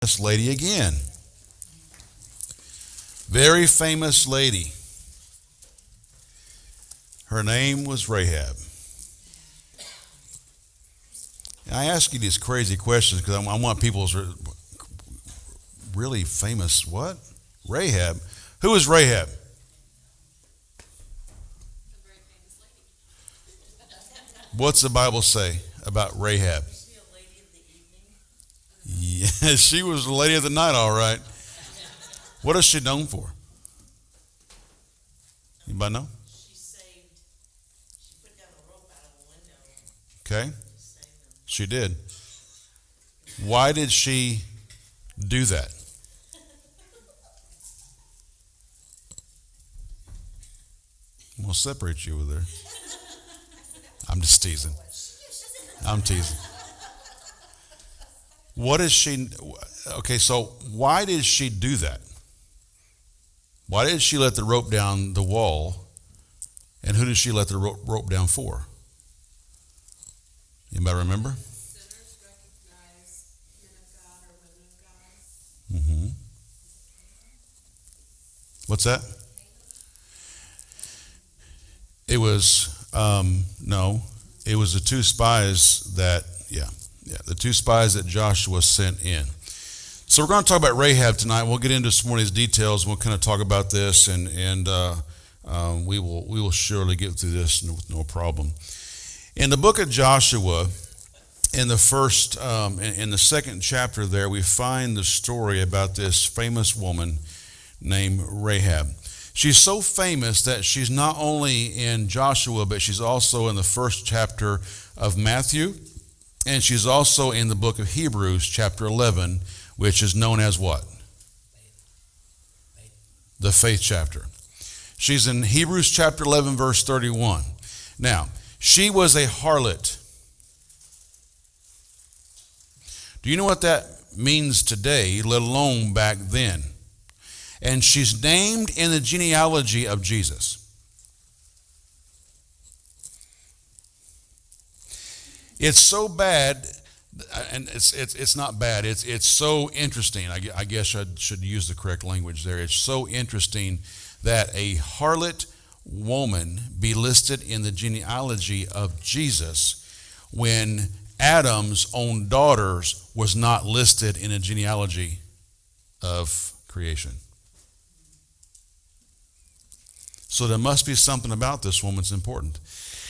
famous lady again. Very famous lady. Her name was Rahab. And I ask you these crazy questions because I want people's really famous what? Rahab. Who is Rahab? What's the Bible say about Rahab? Yeah, she was the lady of the night, all right. What is she known for? Anybody know? She saved. She put down a rope out of a window. Okay. She did. Why did she do that? I'm going to separate you over there. I'm just teasing. I'm teasing. What is she? Okay, so why did she do that? Why did she let the rope down the wall? And who did she let the rope down for? Anybody remember? Sinners recognize men of God or women of God. Mm-hmm. What's that? It was, no, it was the two spies that, the two spies that Joshua sent in. So we're going to talk about Rahab tonight. We'll get into some more of these details. We'll kind of talk about this, and we will surely get through this with no problem. In the book of Joshua, in the second chapter there, we find the story about this famous woman named Rahab. She's so famous that she's not only in Joshua, but she's also in the first chapter of Matthew, and she's also in the book of Hebrews, chapter 11, which is known as what? The faith chapter. She's in Hebrews chapter 11, verse 31. Now, she was a harlot. Do you know what that means today, let alone back then? And she's named in the genealogy of Jesus. It's so bad, and it's not bad. It's so interesting. I guess I should use the correct language there. It's so interesting that a harlot woman be listed in the genealogy of Jesus when Adam's own daughters was not listed in a genealogy of creation. So there must be something about this woman that's important.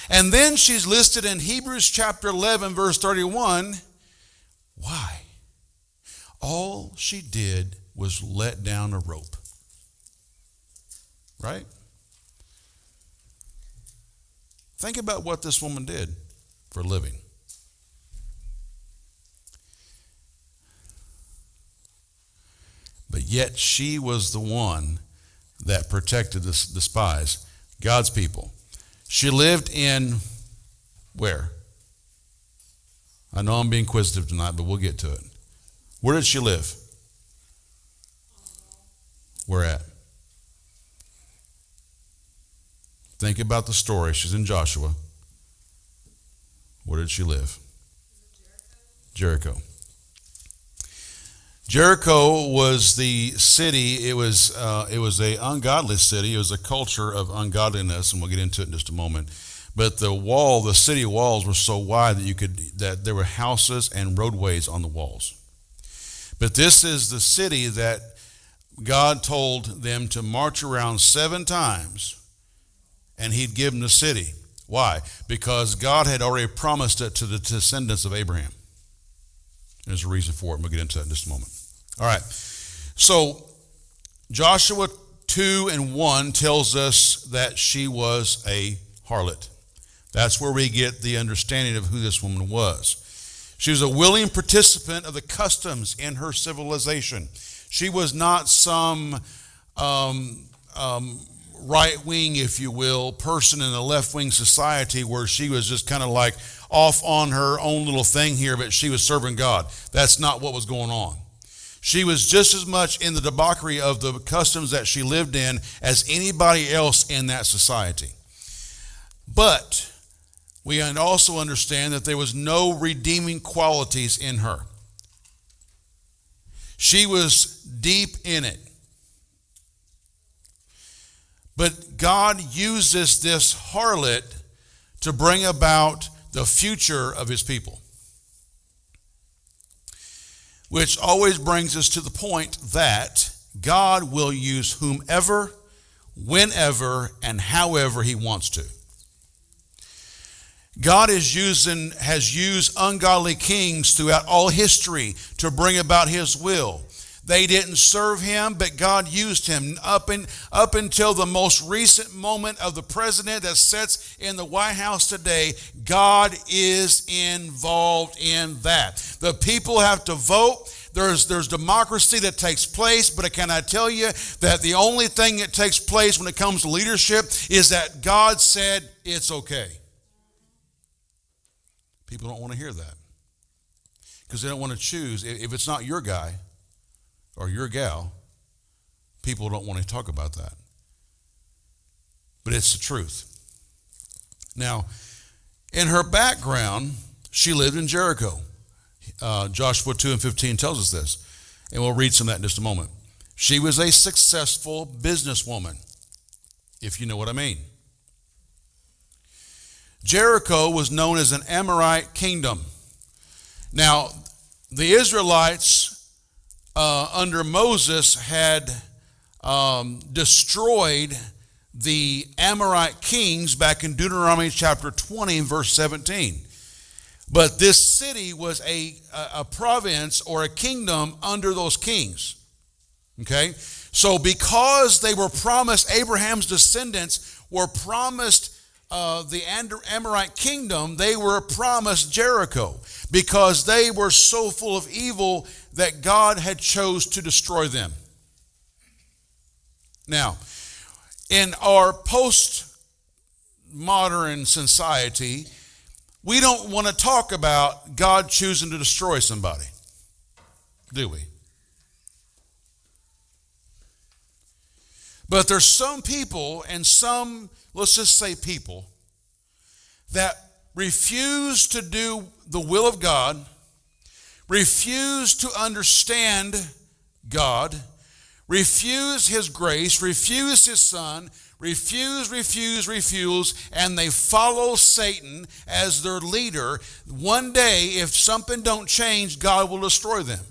And then she's listed in Hebrews chapter 11, verse 31. Why? All she did was let down a rope. Right? Think about what this woman did for a living. But yet she was the one that protected the spies, God's people. She lived in where? I know I'm being inquisitive tonight, but we'll get to it. Where did she live? Where at? Think about the story. She's in Joshua. Where did she live? Jericho. Jericho was the city. It was a ungodly city. It was a culture of ungodliness, and we'll get into it in just a moment. But the city walls were so wide that there were houses and roadways on the walls. But this is the city that God told them to march around 7 times, and He'd give them the city. Why? Because God had already promised it to the descendants of Abraham. There's a reason for it, and we'll get into that in just a moment. All right. So Joshua 2:1 tells us that she was a harlot. That's where we get the understanding of who this woman was. She was a willing participant of the customs in her civilization. She was not some right-wing, if you will, person in a left-wing society where she was just kind of like off on her own little thing here, but she was serving God. That's not what was going on. She was just as much in the debauchery of the customs that she lived in as anybody else in that society. But we also understand that there was no redeeming qualities in her. She was deep in it. But God uses this harlot to bring about the future of his people. Which always brings us to the point that God will use whomever, whenever, and however he wants to. God has used ungodly kings throughout all history to bring about his will. They didn't serve him, but God used him up until the most recent moment of the president that sits in the White House today. God is involved in that. The people have to vote. There's democracy that takes place, but can I tell you that the only thing that takes place when it comes to leadership is that God said it's okay. People don't want to hear that because they don't want to choose. If it's not your guy or your gal, people don't want to talk about that. But it's the truth. Now, in her background, she lived in Jericho. Joshua 2:15 tells us this, and we'll read some of that in just a moment. She was a successful businesswoman, if you know what I mean. Jericho was known as an Amorite kingdom. Now, the Israelites under Moses had destroyed the Amorite kings back in Deuteronomy chapter 20, verse 17. But this city was a province or a kingdom under those kings. Okay? So because they were promised, Abraham's descendants were promised the Amorite kingdom, they were promised Jericho because they were so full of evil that God had chose to destroy them. Now, in our postmodern society, we don't want to talk about God choosing to destroy somebody, do we? But there's some people and some, let's just say people, that refuse to do the will of God, refuse to understand God, refuse his grace, refuse his son, refuse, and they follow Satan as their leader. One day, if something don't change, God will destroy them.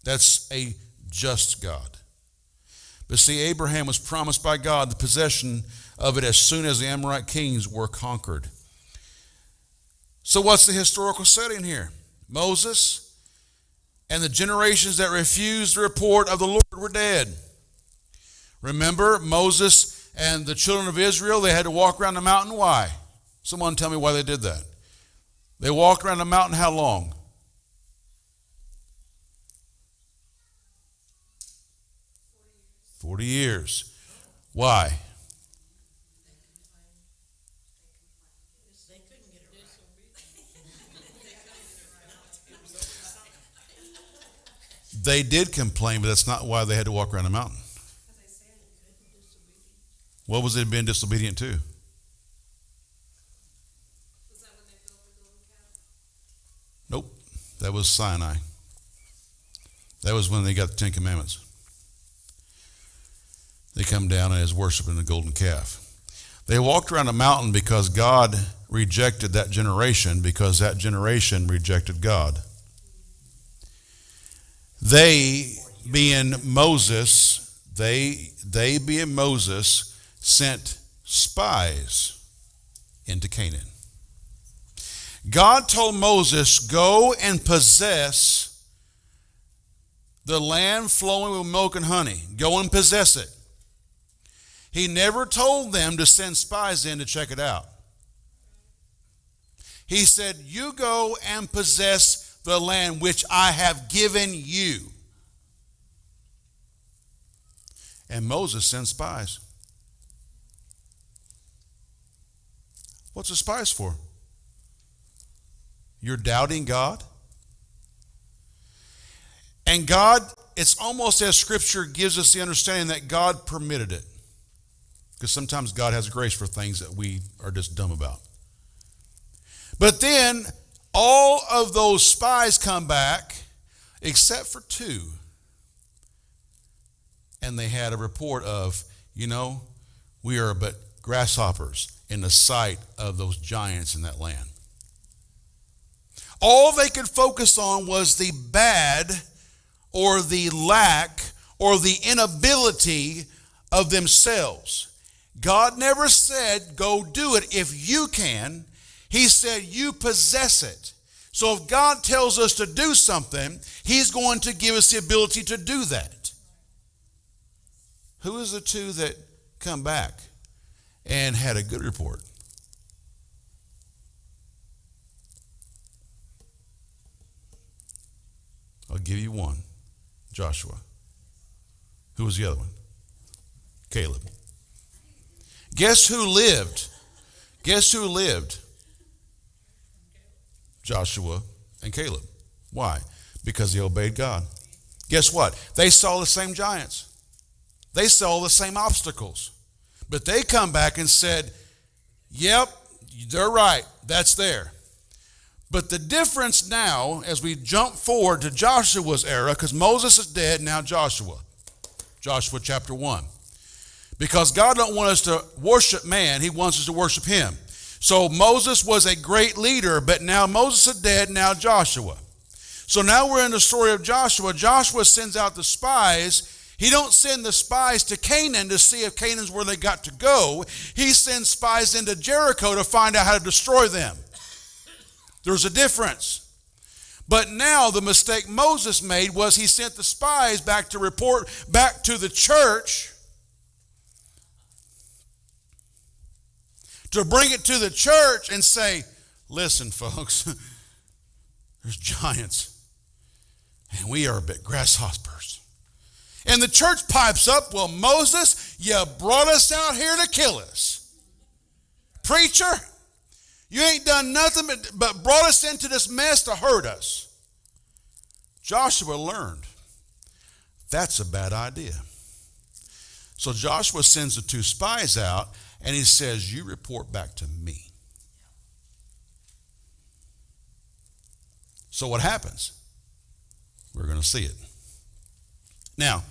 That's a just God. But see, Abraham was promised by God the possession of it as soon as the Amorite kings were conquered. So what's the historical setting here? Moses and the generations that refused the report of the Lord were dead. Remember, Moses and the children of Israel, they had to walk around the mountain. Why? Someone tell me why they did that. They walked around the mountain how long? 40 years. Why? They did complain, but that's not why they had to walk around the mountain. What was it being disobedient to? Was that when they built the golden calf? Nope. That was Sinai. That was when they got the Ten Commandments. They come down and is worshiping the golden calf. They walked around the mountain because God rejected that generation, because that generation rejected God. They being Moses, sent spies into Canaan. God told Moses, go and possess the land flowing with milk and honey. Go and possess it. He never told them to send spies in to check it out. He said, you go and possess the land which I have given you. And Moses sent spies. What's the spies for? You're doubting God? And God, it's almost as Scripture gives us the understanding that God permitted it. Because sometimes God has grace for things that we are just dumb about. But then, All of those spies come back except for two. And they had a report of, we are but grasshoppers in the sight of those giants in that land. All they could focus on was the bad or the lack or the inability of themselves. God never said, go do it if you can. He said, you possess it. So if God tells us to do something, he's going to give us the ability to do that. Who is the two that come back and had a good report? I'll give you one. Joshua. Who was the other one? Caleb. Guess who lived? Guess who lived? Joshua and Caleb. Why? Because they obeyed God. Guess what? They saw the same giants. They saw the same obstacles. But they come back and said, yep, they're right. That's there. But the difference now, as we jump forward to Joshua's era, because Moses is dead, now Joshua. Joshua chapter 1. Because God don't want us to worship man, he wants us to worship him. So Moses was a great leader, but now Moses is dead, now Joshua. So now we're in the story of Joshua. Joshua sends out the spies. He don't send the spies to Canaan to see if Canaan's where they got to go. He sends spies into Jericho to find out how to destroy them. There's a difference. But now the mistake Moses made was he sent the spies back to report back to the church to bring it to the church and say, listen, folks, there's giants and we are but grasshoppers. And the church pipes up, well, Moses, you brought us out here to kill us. Preacher, you ain't done nothing but brought us into this mess to hurt us. Joshua learned that's a bad idea. So Joshua sends the two spies out and he says, you report back to me. So what happens? We're going to see it. Now,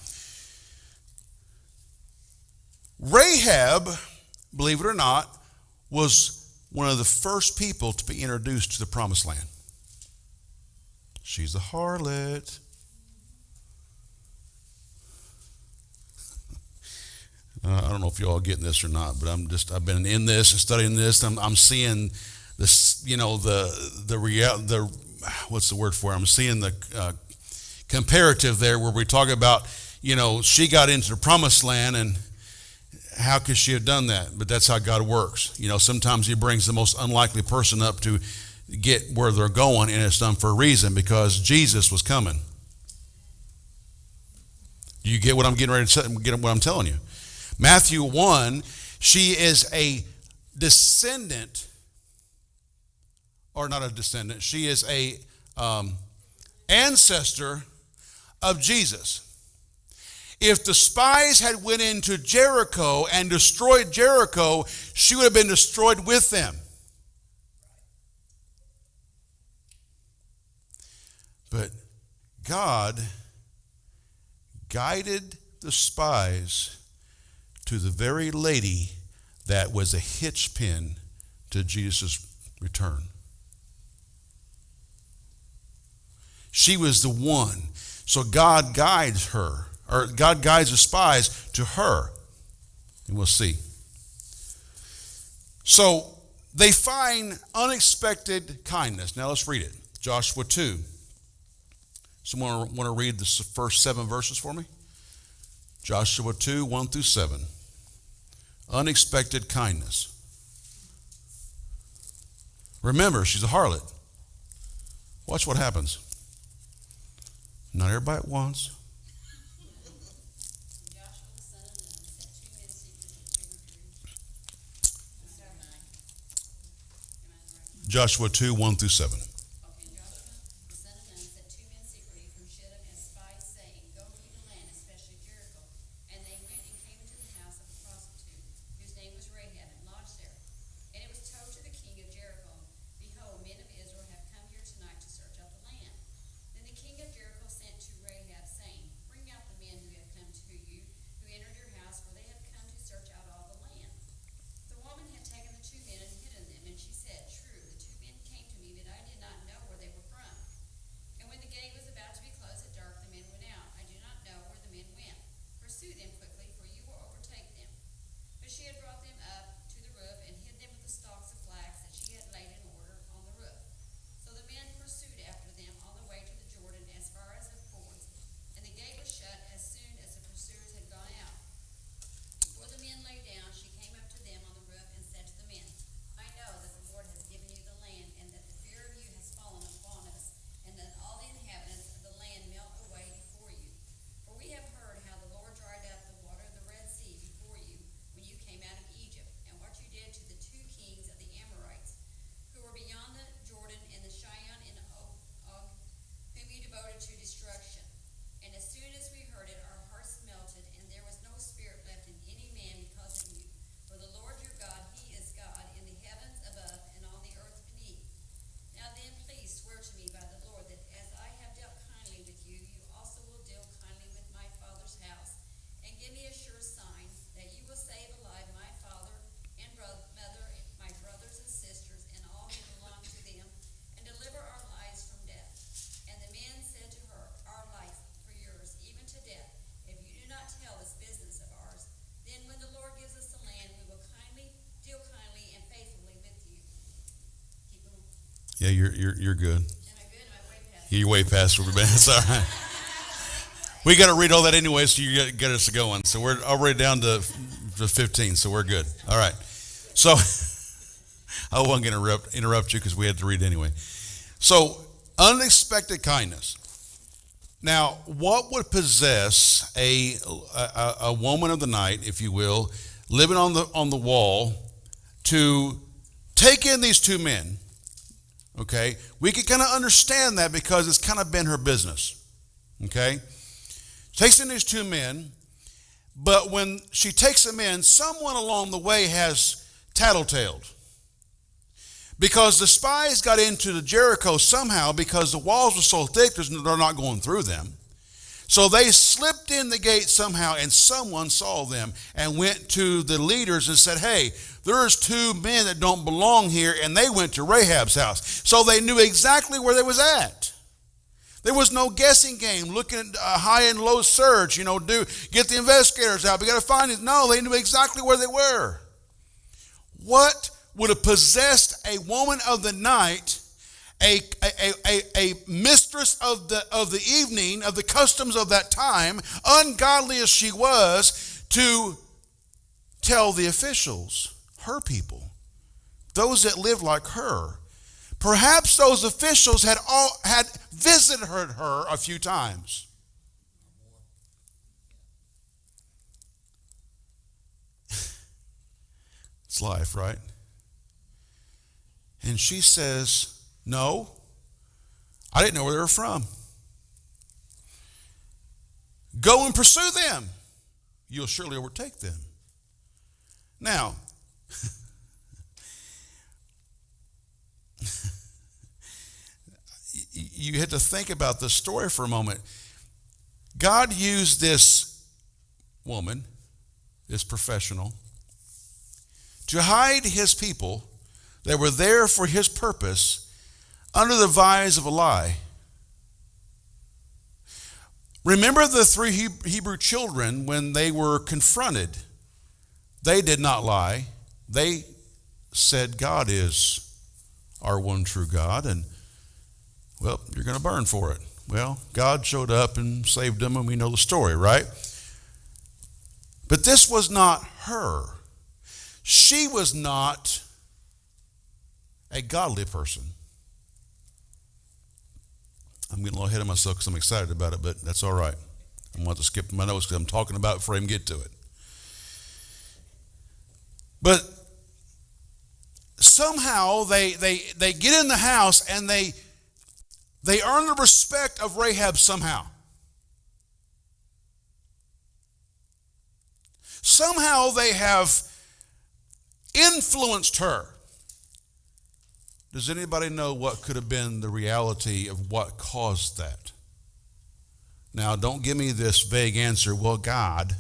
Rahab, believe it or not, was one of the first people to be introduced to the promised land. She's a harlot. I don't know if you all getting this or not, but I've been in this and studying this. I'm seeing this, what's the word for it? I'm seeing the comparative there where we talk about, she got into the promised land and how could she have done that? But that's how God works. Sometimes he brings the most unlikely person up to get where they're going, and it's done for a reason, because Jesus was coming. Do you get what I'm getting ready to get what I'm telling you? Matthew 1, she is a descendant, or not a descendant, she is a ancestor of Jesus. If the spies had went into Jericho and destroyed Jericho, she would have been destroyed with them. But God guided the spies to the very lady that was a hitch pin to Jesus' return. She was the one. So God guides her, or God guides the spies to her. And we'll see. So they find unexpected kindness. Now let's read it. Joshua 2. Someone want to read the first 7 verses for me? Joshua 2, 1 through 7. Unexpected kindness. Remember, she's a harlot. Watch what happens. Not everybody at once. Joshua 2, 1 through 7. Rahab and lodged there. And it was told to the king of Jericho, behold, men of Israel have come here Yeah, you're good. Am I good? Am I way past? You're way past Ruby Band. It's all right. We got to read all that anyway, so you get us going. So we're already down to 15, so we're good. All right. So I wasn't going to interrupt you because we had to read anyway. So unexpected kindness. Now, what would possess a woman of the night, if you will, living on the wall, to take in these two men? Okay, we can kind of understand that because it's kind of been her business. Okay, takes in these two men, but when she takes them in, someone along the way has tattletaled. Because the spies got into the Jericho somehow because the walls were so thick, they're not going through them. So they slipped in the gate somehow, and someone saw them and went to the leaders and said, hey, there's two men that don't belong here, and they went to Rahab's house. So they knew exactly where they was at. There was no guessing game, looking at high and low search, get the investigators out. We got to find it. No, they knew exactly where they were. What would have possessed a woman of the night, a mistress of the evening, of the customs of that time, ungodly as she was, to tell the officials, her people, those that lived like her? Perhaps those officials had visited her a few times. It's life, right? And she says, no, I didn't know where they were from. Go and pursue them. You'll surely overtake them. Now, you had to think about this story for a moment. God used this woman, this professional, to hide his people that were there for his purpose under the guise of a lie. Remember the three Hebrew children when they were confronted. They did not lie. They said, God is our one true God, and, well, you're going to burn for it. Well, God showed up and saved them, and we know the story, right? But this was not her. She was not a godly person. I'm getting a little ahead of myself because I'm excited about it, but that's all right. I'm going to skip my notes because I'm talking about it before I even get to it. But somehow they get in the house and they earn the respect of Rahab somehow. Somehow they have influenced her. Does anybody know what could have been the reality of what caused that? Now, don't give me this vague answer, well, God.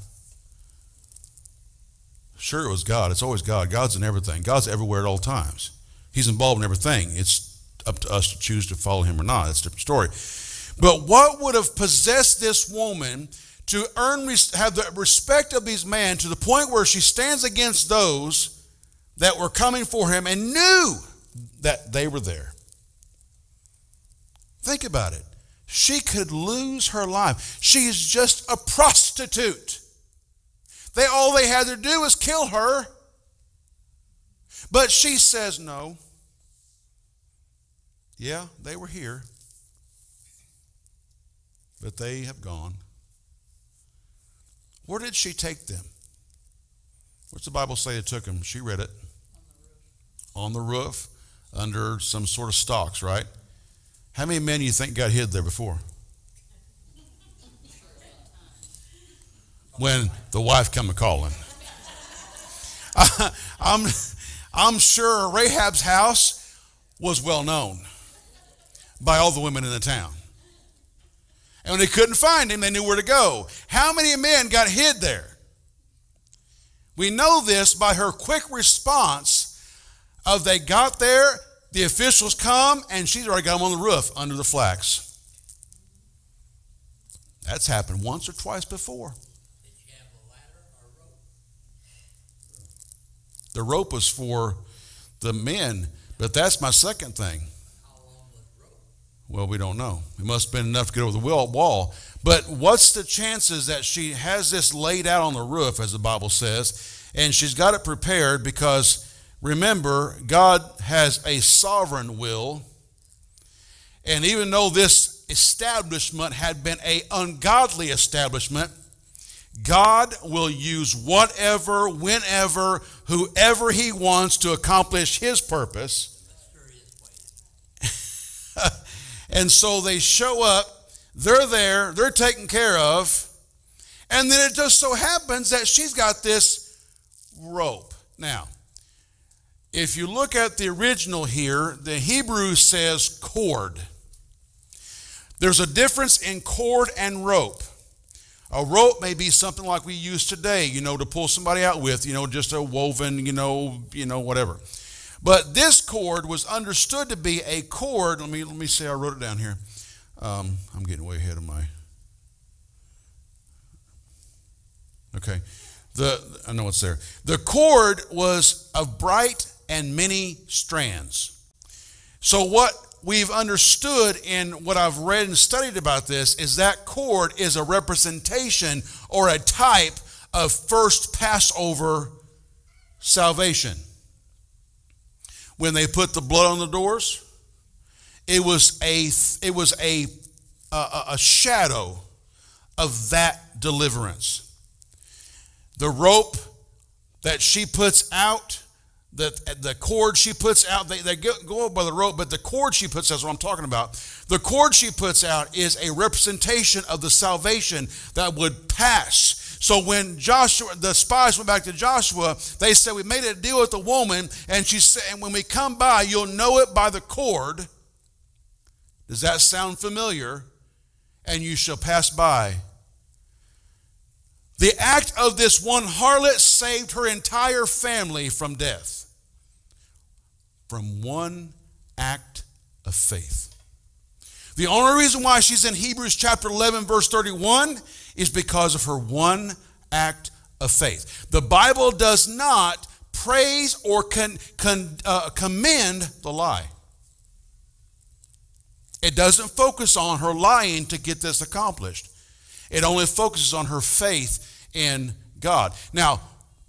Sure, it was God. It's always God. God's in everything. God's everywhere at all times. He's involved in everything. It's up to us to choose to follow him or not. That's a different story. But what would have possessed this woman to have the respect of these men to the point where she stands against those that were coming for him and knew that they were there? Think about it. She could lose her life. She's just a prostitute. All they had to do was kill her. But she says no. Yeah, they were here, but they have gone. Where did she take them? What's the Bible say it took them? She read it. On the roof, under some sort of stalks, right? How many men do you think got hid there before? When the wife come a-calling. I'm sure Rahab's house was well known by all the women in the town. And when they couldn't find him, they knew where to go. How many men got hid there? We know this by her quick response of they got there, the officials come, and she's already got them on the roof under the flax. That's happened once or twice before. Did you have a ladder or rope? The rope was for the men, but that's my second thing. How Well, we don't know. It must have been enough to get over the wall. But what's the chances that she has this laid out on the roof, as the Bible says, and she's got it prepared because, remember, God has a sovereign will. And even though this establishment had been an ungodly establishment, God will use whatever, whenever, whoever he wants to accomplish his purpose. And so they show up, they're there, they're taken care of, and then it just so happens that she's got this rope. Now, if you look at the original here, the Hebrew says cord. There's a difference in cord and rope. A rope may be something like we use today, to pull somebody out with, just a woven, whatever. But this cord was understood to be a cord. Let me say I wrote it down here. I'm getting way ahead of my. Okay, I know it's there. The cord was of bright and many strands. So what we've understood in what I've read and studied about this is that cord is a representation or a type of first Passover salvation. When they put the blood on the doors, it was a shadow of that deliverance. The rope that she puts out, the cord she puts out, they go up by the rope, but the cord she puts out is what I'm talking about. The cord she puts out is a representation of the salvation that would pass. So when the spies went back to Joshua, they said, we made a deal with the woman, and she said, and when we come by, you'll know it by the cord. Does that sound familiar? And you shall pass by. The act of this one harlot saved her entire family from death. From one act of faith. The only reason why she's in Hebrews chapter 11, verse 31 is because of her one act of faith. The Bible does not praise or commend the lie. It doesn't focus on her lying to get this accomplished. It only focuses on her faith in God. Now,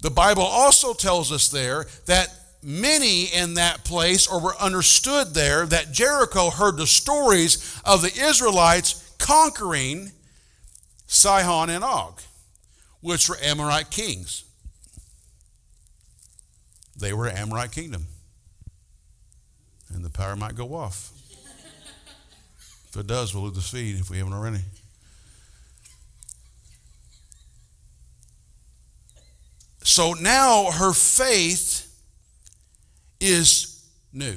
the Bible also tells us there that many in that place, or were understood there, that Jericho heard the stories of the Israelites conquering Sihon and Og, which were Amorite kings. They were an Amorite kingdom. And the power might go off. If it does, we'll lose the feed if we haven't already. So now her faith is new.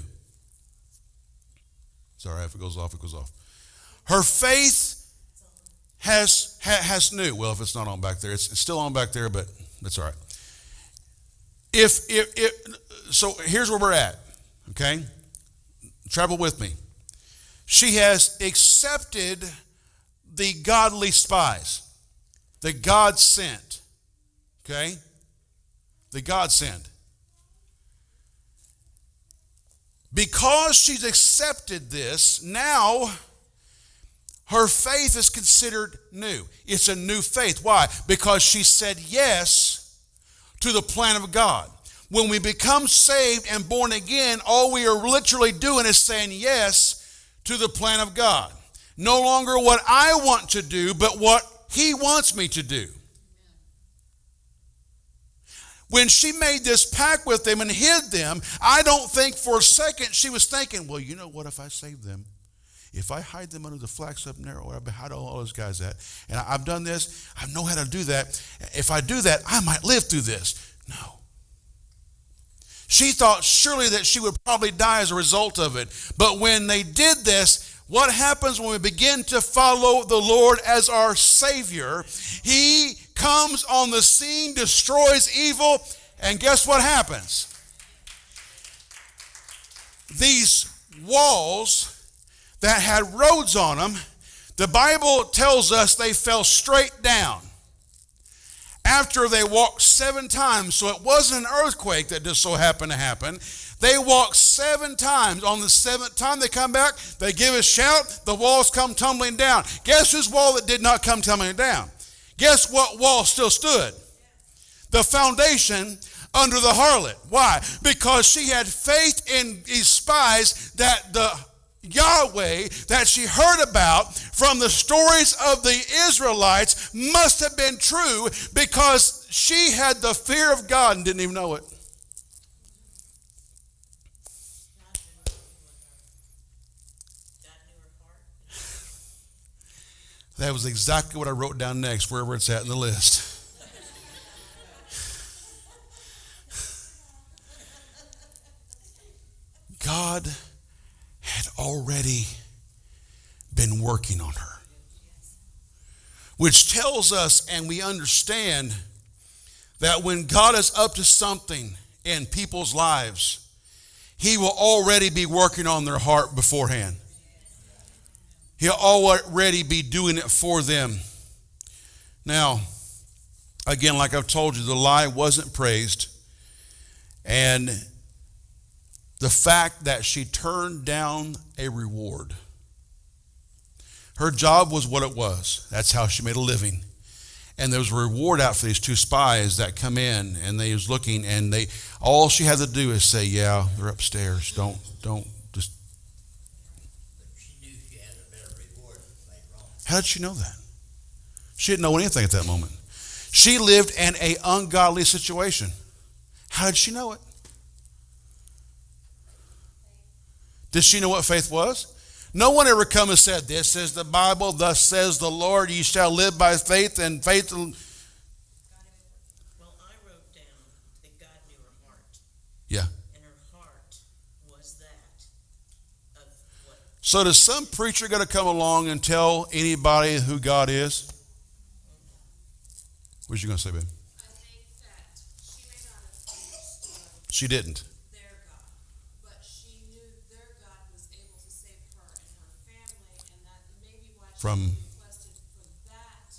Sorry, if it goes off, it goes off. Her faith has new. Well, if it's not on back there, it's still on back there, but that's all right. So here's where we're at, okay? Travel with me. She has accepted the godly spies, the God sent, okay? The God sent. Because she's accepted this, now her faith is considered new. It's a new faith. Why? Because she said yes to the plan of God. When we become saved and born again, all we are literally doing is saying yes to the plan of God. No longer what I want to do, but what He wants me to do. When she made this pact with them and hid them, I don't think for a second she was thinking, well, you know what, if I save them, if I hide them under the flax up there, or I hide all those guys at, and I've done this, I know how to do that. If I do that, I might live through this. No. She thought surely that she would probably die as a result of it. But when they did this, what happens when we begin to follow the Lord as our Savior? He comes on the scene, destroys evil, and guess what happens? These walls that had roads on them, the Bible tells us they fell straight down. after they walked 7 times, so it wasn't an earthquake that just so happened to happen. They walked 7 times. On the 7th time they come back, they give a shout, the walls come tumbling down. Guess whose wall that did not come tumbling down? Guess what wall still stood? The foundation under the harlot. Why? Because she had faith in these spies that the Yahweh that she heard about from the stories of the Israelites must have been true, because she had the fear of God and didn't even know it. That was exactly what I wrote down next, wherever it's at in the list. God had already been working on her, which tells us, and we understand, that when God is up to something in people's lives, he will already be working on their heart beforehand. He'll already be doing it for them. Now, again, like I've told you, the lie wasn't praised. And the fact that she turned down a reward. Her job was what it was. That's how she made a living. And there was a reward out for these 2 spies that come in, and they was looking, and all she had to do is say, yeah, they're upstairs. Don't just. She knew she had a better reward later on. How did she know that? She didn't know anything at that moment. She lived in an ungodly situation. How did she know it? Did she know what faith was? No one ever come and said, this is the Bible, thus says the Lord, ye shall live by faith, and faith. Well, I wrote down that God knew her heart. Yeah. And her heart was that of what. So does some preacher going to come along and tell anybody who God is? What you going to say, babe? I think that she may not have understood She didn't. their God, but she knew their God was able to save her and her family, and that may be why From- she requested for that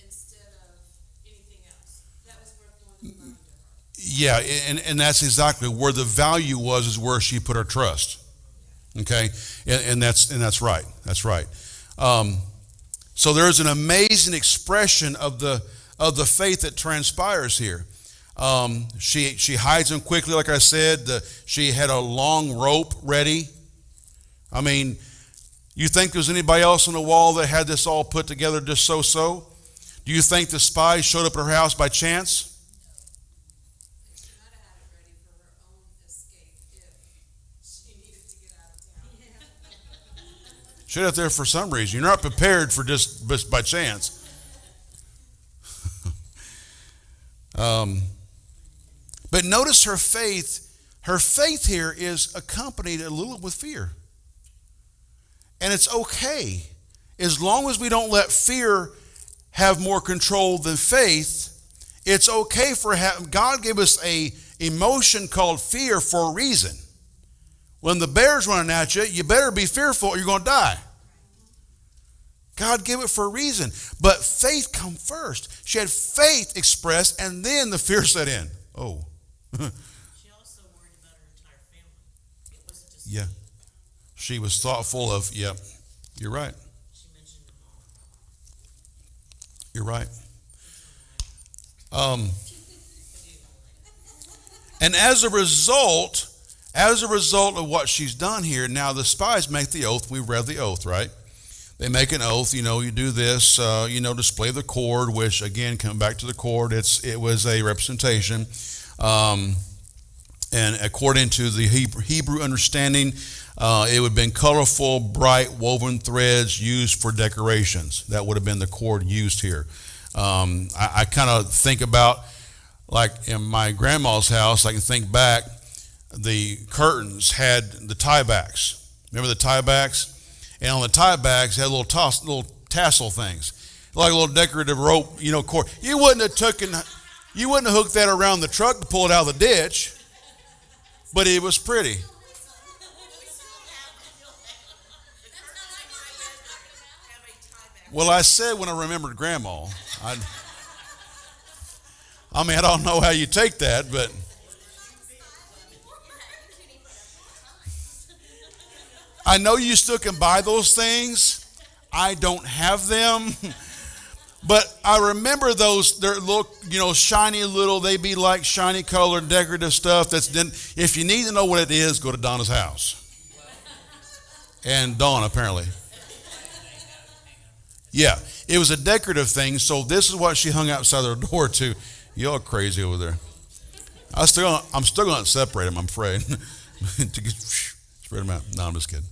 instead of anything else. That was worth more than money to her. Yeah, and that's exactly where the value was, is where she put her trust. Okay, and that's right. That's right. So there's an amazing expression of the faith that transpires here. She hides him quickly, like I said. She had a long rope ready. I mean, you think there's anybody else on the wall that had this all put together just so? Do you think the spies showed up at her house by chance? She might have had it ready for her own escape if she needed to get out of town. Showed up there for some reason. You're not prepared for just by chance. But notice her faith. Her faith here is accompanied a little with fear. And it's okay. As long as we don't let fear have more control than faith, it's okay for God gave us a emotion called fear for a reason. When the bear's running at you, you better be fearful or you're going to die. God gave it for a reason. But faith come first. She had faith expressed, and then the fear set in. Oh. She also worried about her entire family. It wasn't just Yeah. She was thoughtful of, yep, you're right. She mentioned them all. You're right. And as a result of what she's done here, now the spies make the oath. We've read the oath, right? They make an oath, you do this, display the cord, which again, come back to the cord, it was a representation. And according to the Hebrew understanding, it would have been colorful, bright, woven threads used for decorations. That would have been the cord used here. I kind of think about, like in my grandma's house, I can think back, the curtains had the tie backs. Remember the tie backs? And on the tie backs had little tassel things, like a little decorative rope, cord. You wouldn't have hooked that around the truck to pull it out of the ditch, but it was pretty. Well, I said when I remembered Grandma. I mean, I don't know how you take that, but I know you still can buy those things. I don't have them. But I remember those, they're look, shiny little, they be like shiny colored decorative stuff. That's then, if you need to know what it is, go to Donna's house. And Dawn, apparently. Yeah, it was a decorative thing, so this is what she hung outside their door to. Y'all crazy over there. I'm still going to separate them, I'm afraid. To get, spread them out. No, I'm just kidding.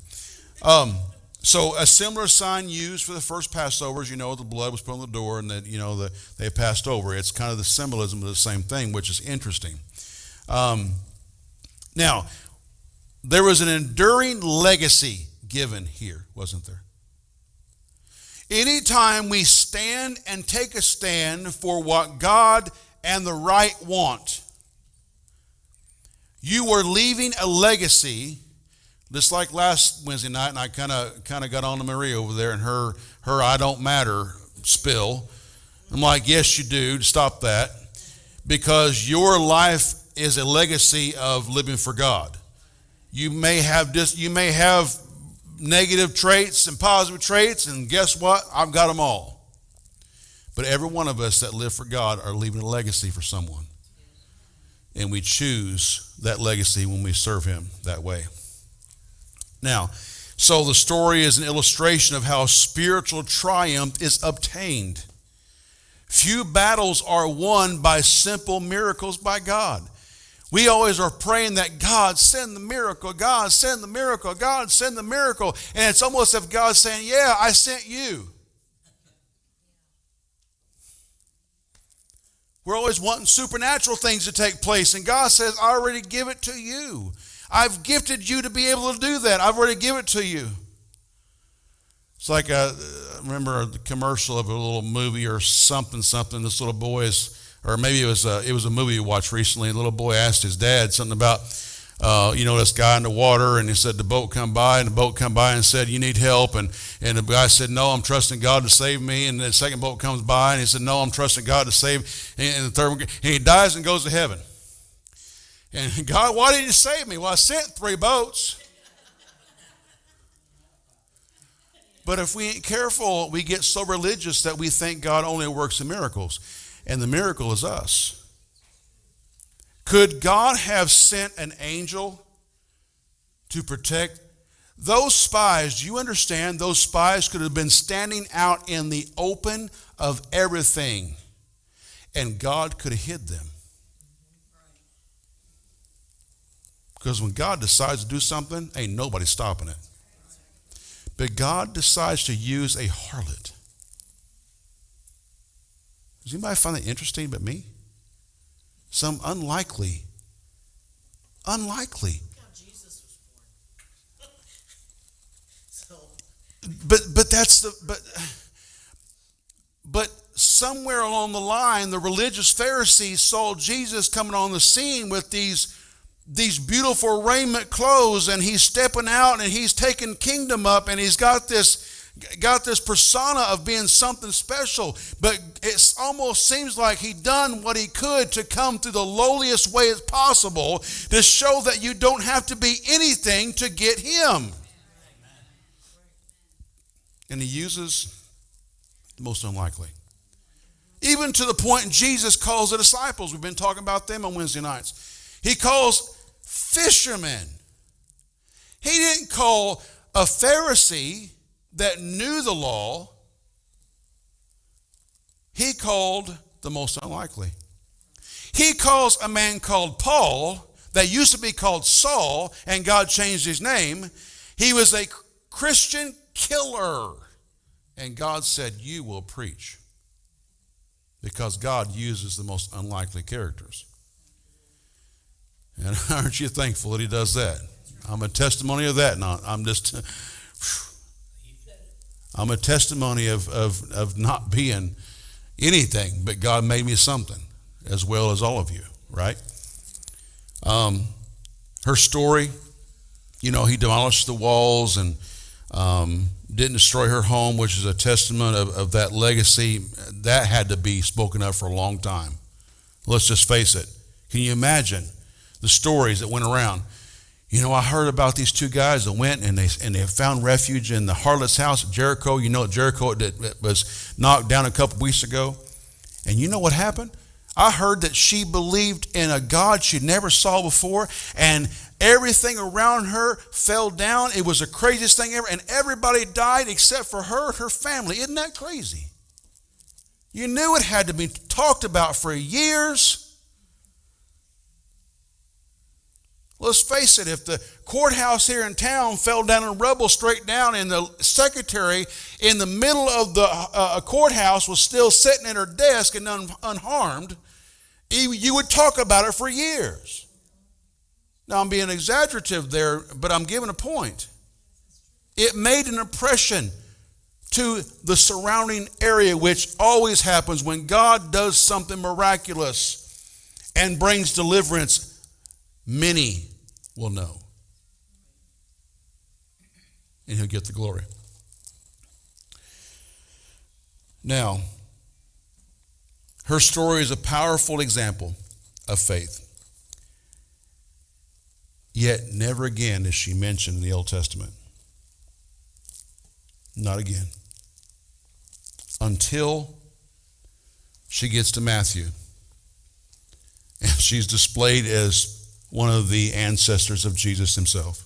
So a similar sign used for the first Passovers, the blood was put on the door and that, they passed over. It's kind of the symbolism of the same thing, which is interesting. Now, there was an enduring legacy given here, wasn't there? Anytime we stand and take a stand for what God and the right want, you are leaving a legacy. Just like last Wednesday night, and I kind of got on to Marie over there and her I don't matter spill. I'm like, yes, you do. Stop that. Because your life is a legacy of living for God. You may have negative traits and positive traits, and guess what? I've got them all. But every one of us that live for God are leaving a legacy for someone. And we choose that legacy when we serve Him that way. Now, so the story is an illustration of how spiritual triumph is obtained. Few battles are won by simple miracles by God. We always are praying that God send the miracle, God send the miracle, God send the miracle. And it's almost as if God's saying, yeah, I sent you. We're always wanting supernatural things to take place. And God says, I already give it to you. I've gifted you to be able to do that. I've already given it to you. It's like I remember the commercial of a little movie or something. This little boy is, or maybe it was a movie you watched recently. A little boy asked his dad something about, this guy in the water, and he said the boat come by, and said, you need help, and the guy said, no, I'm trusting God to save me. And the second boat comes by, and he said, no, I'm trusting God to save. And the third one, and he dies and goes to heaven. And God, why didn't you save me? Well, I sent 3 boats. But if we ain't careful, we get so religious that we think God only works in miracles. And the miracle is us. Could God have sent an angel to protect those spies? Do you understand? Those spies could have been standing out in the open of everything. And God could have hid them. Because when God decides to do something, ain't nobody stopping it. But God decides to use a harlot. Does anybody find that interesting but me? Some unlikely. Look how Jesus was born. So. But somewhere along the line, the religious Pharisees saw Jesus coming on the scene with these beautiful raiment clothes, and he's stepping out and he's taking kingdom up, and he's got this persona of being something special. But it almost seems like he done what he could to come through the lowliest way as possible to show that you don't have to be anything to get him. And he uses the most unlikely. Even to the point Jesus calls the disciples. We've been talking about them on Wednesday nights. He calls fishermen. He didn't call a Pharisee that knew the law. He called the most unlikely. He calls a man called Paul that used to be called Saul, and God changed his name. He was a Christian killer, and God said, you will preach. Because God uses the most unlikely characters. And aren't you thankful that he does that? I'm a testimony of that. Now, I'm a testimony of not being anything, but God made me something, as well as all of you, right? Her story, he demolished the walls and didn't destroy her home, which is a testament of that legacy. That had to be spoken of for a long time. Let's just face it. Can you imagine the stories that went around? You know, I heard about these two guys that went and they found refuge in the harlot's house at Jericho. You know, Jericho that was knocked down a couple weeks ago. And you know what happened? I heard that she believed in a God she never saw before, and everything around her fell down. It was the craziest thing ever, and everybody died except for her and her family. Isn't that crazy? You knew it had to be talked about for years. Let's face it, if the courthouse here in town fell down in rubble straight down and the secretary in the middle of the courthouse was still sitting at her desk and unharmed, you would talk about it for years. Now, I'm being exaggerative there, but I'm giving a point. It made an impression to the surrounding area, which always happens when God does something miraculous and brings deliverance. Many will know, and he'll get the glory. Now, her story is a powerful example of faith. Yet never again is she mentioned in the Old Testament. Not again. Until she gets to Matthew. And she's displayed as one of the ancestors of Jesus himself.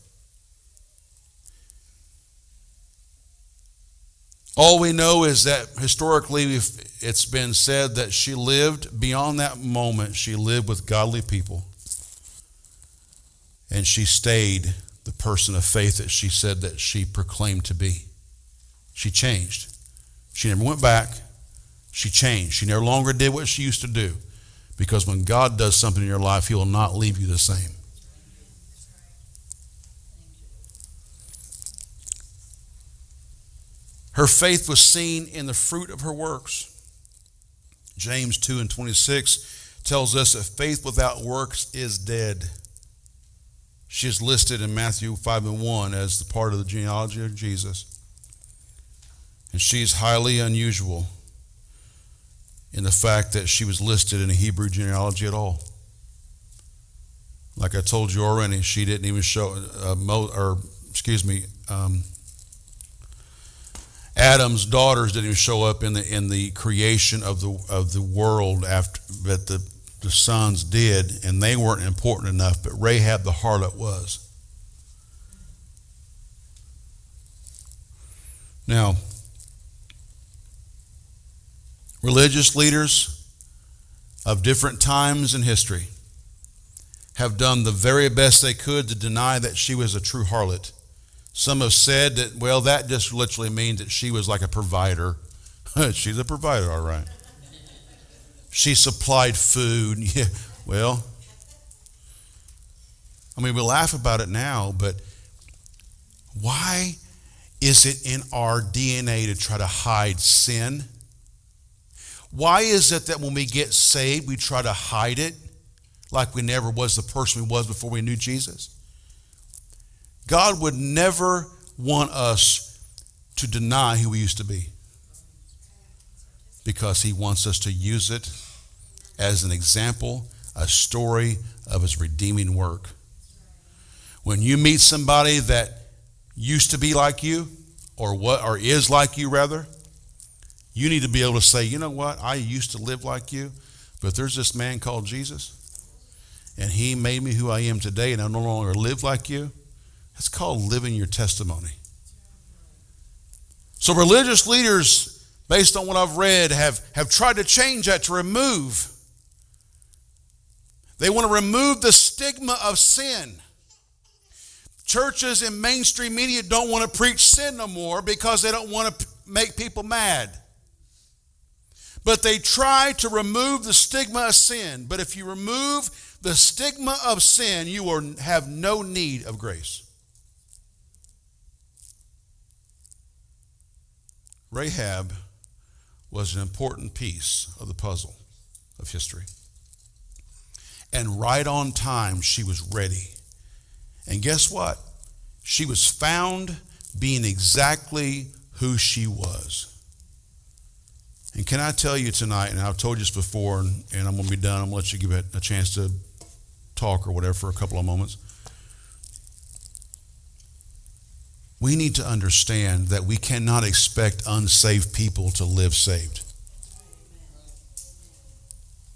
All we know is that historically it's been said that she lived beyond that moment. She lived with godly people. And she stayed the person of faith that she said that she proclaimed to be. She changed. She never went back. She changed. She no longer did what she used to do. Because when God does something in your life, he will not leave you the same. Her faith was seen in the fruit of her works. James 2:26 tells us that faith without works is dead. She is listed in Matthew 5:1 as the part of the genealogy of Jesus. And she's highly unusual in the fact that she was listed in a Hebrew genealogy at all. Like I told you already, she didn't even show, Adam's daughters didn't even show up in the creation of the world after, but the sons did, and they weren't important enough. But Rahab the harlot was. Now, religious leaders of different times in history have done the very best they could to deny that she was a true harlot. Some have said that, well, that just literally means that she was like a provider. She's a provider, all right. She supplied food. Yeah, well, I mean, we laugh about it now, but why is it in our DNA to try to hide sin? Why is it that when we get saved, we try to hide it like we never was the person we was before we knew Jesus? God would never want us to deny who we used to be, because he wants us to use it as an example, a story of his redeeming work. When you meet somebody that used to be like you, or is like you rather, you need to be able to say, you know what, I used to live like you, but there's this man called Jesus, and he made me who I am today, and I no longer live like you. That's called living your testimony. So religious leaders, based on what I've read, have tried to change that, to remove. They want to remove the stigma of sin. Churches and mainstream media don't want to preach sin no more because they don't want to make people mad. But they try to remove the stigma of sin. But if you remove the stigma of sin, you will have no need of grace. Rahab was an important piece of the puzzle of history. And right on time, she was ready. And guess what? She was found being exactly who she was. And can I tell you tonight, and I've told you this before, and I'm going to be done. I'm going to let you give it a chance to talk or whatever for a couple of moments. We need to understand that we cannot expect unsaved people to live saved.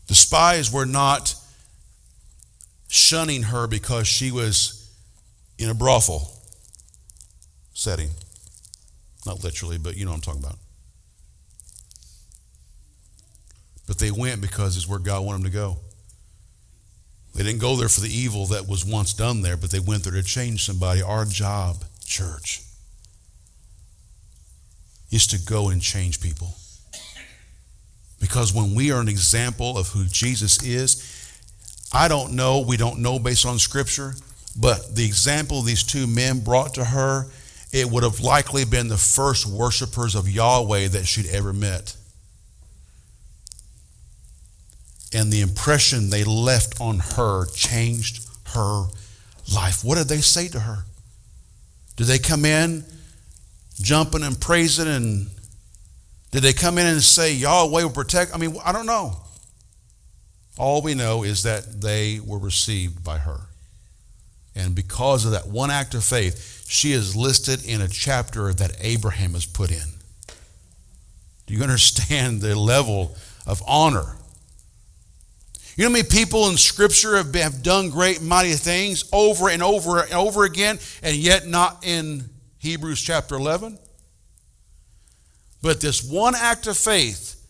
The spies were not shunning her because she was in a brothel setting. Not literally, but you know what I'm talking about. But they went because it's where God wanted them to go. They didn't go there for the evil that was once done there, but they went there to change somebody. Our job, church, is to go and change people. Because when we are an example of who Jesus is, we don't know based on Scripture, but the example these two men brought to her, it would have likely been the first worshipers of Yahweh that she'd ever met. And the impression they left on her changed her life. What did they say to her? Did they come in jumping and praising? And did they come in and say, Yahweh will protect? I mean, I don't know. All we know is that they were received by her. And because of that one act of faith, she is listed in a chapter that Abraham has put in. Do you understand the level of honor? You know how many people in Scripture have done great, mighty things over and over and over again, and yet not in Hebrews chapter 11? But this one act of faith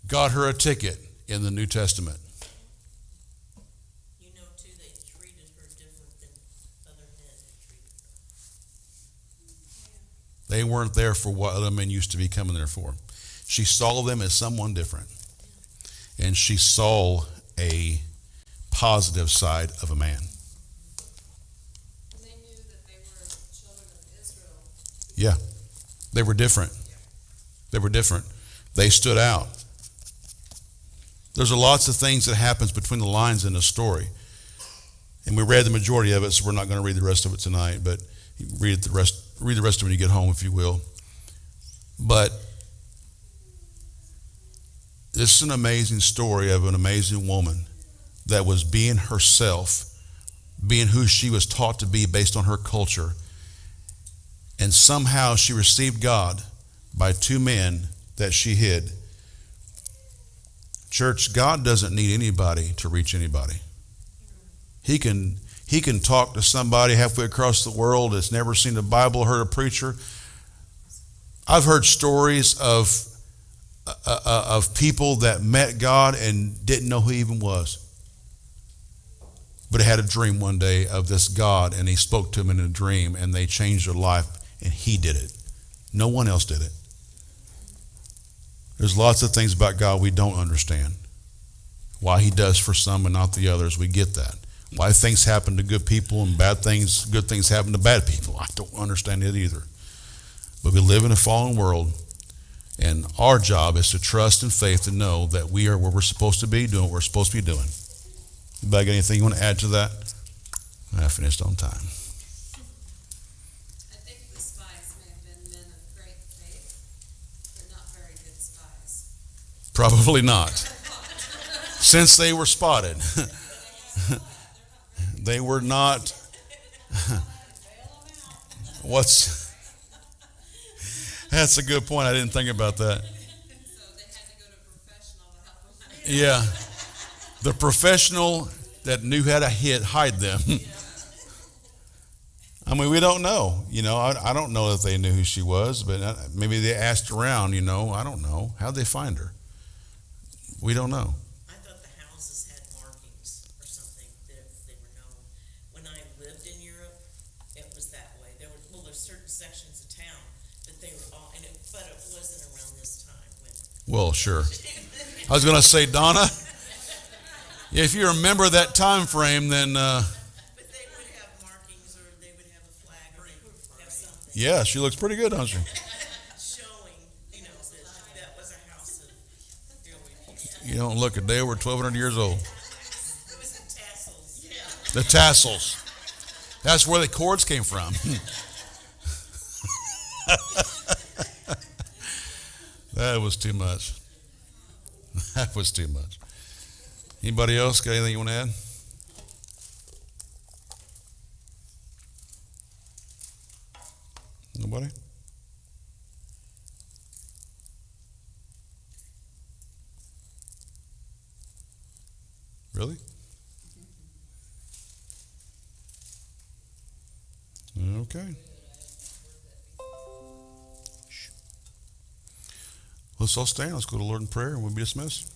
got her a ticket in the New Testament. You know, too, they treated her different than other men had treated her. They weren't there for what other men used to be coming there for. She saw them as someone different. And she saw a positive side of a man. And they knew that they were children of Israel. Yeah, they were different. They were different. They stood out. There's lots of things that happens between the lines in the story. And we read the majority of it, so we're not going to read the rest of it tonight, but read the rest of it when you get home, if you will. But this is an amazing story of an amazing woman that was being herself, being who she was taught to be based on her culture. And somehow she received God by two men that she hid. Church, God doesn't need anybody to reach anybody. He can talk to somebody halfway across the world that's never seen the Bible or heard a preacher. I've heard stories of people that met God and didn't know who he even was. But had a dream one day of this God, and he spoke to them in a dream, and they changed their life, and he did it. No one else did it. There's lots of things about God we don't understand. Why he does for some and not the others, we get that. Why things happen to good people and good things happen to bad people, I don't understand it either. But we live in a fallen world, and our job is to trust and faith to know that we are where we're supposed to be, doing what we're supposed to be doing. Anybody got anything you want to add to that? I finished on time. I think the spies may have been men of great faith, but not very good spies. Probably not. Since they were spotted. They were not. That's a good point. I didn't think about that. So they had to go to a professional to help them. Yeah. The professional that knew how to hide them. I mean, we don't know. You know, I don't know that they knew who she was, but maybe they asked around, you know. I don't know. How'd they find her? We don't know. I thought the houses had markings or something that they were known. When I lived in Europe, it was that way. There's certain sections of town that they were all in it, but it wasn't around this time when. Well, sure. I was going to say, Donna, if you remember that time frame, then But they would have markings, or they would have a flag, or they would have something yeah, she looks pretty good, don't she? showing, you know, that was a house of really people. You don't look a day over 1,200 years old. It was the tassels. Yeah. The tassels. That's where the cords came from. That was too much. That was too much. Anybody else got anything you want to add? Nobody? Really? Okay. Let's all stand. Let's go to the Lord in prayer and we'll be dismissed.